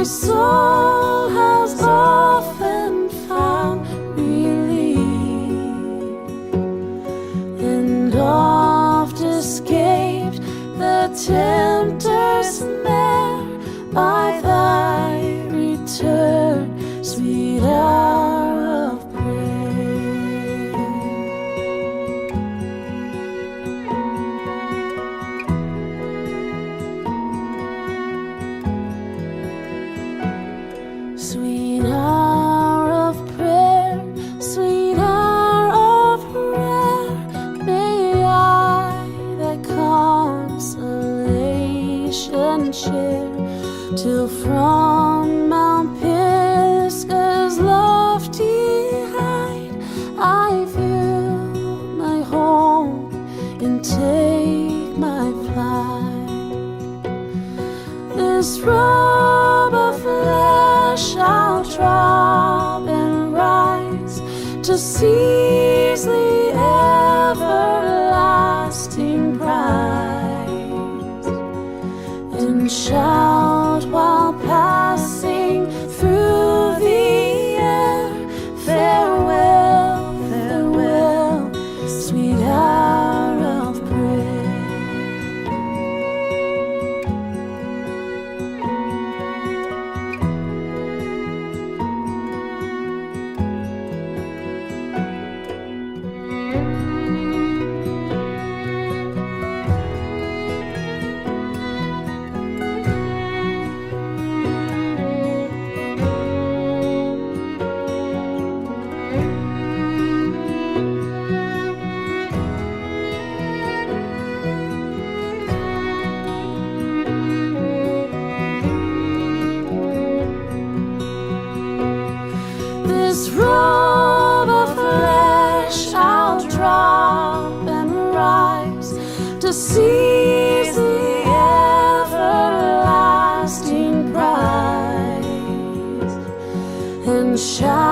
My soul has often found relief and oft escaped the tempter's snare by thy return, sweet hour of prayer. Sweet hour of prayer, sweet hour of prayer, may I thy consolation share, till from Mount Pisgah's lofty height I view my home and take my flight. This robe of flesh I'll drop and rise to seize the everlasting prize, and shout while passing through the air, farewell, farewell, sweet hour of prayer. This robe of flesh I'll drop and rise to seize the everlasting prize, and shout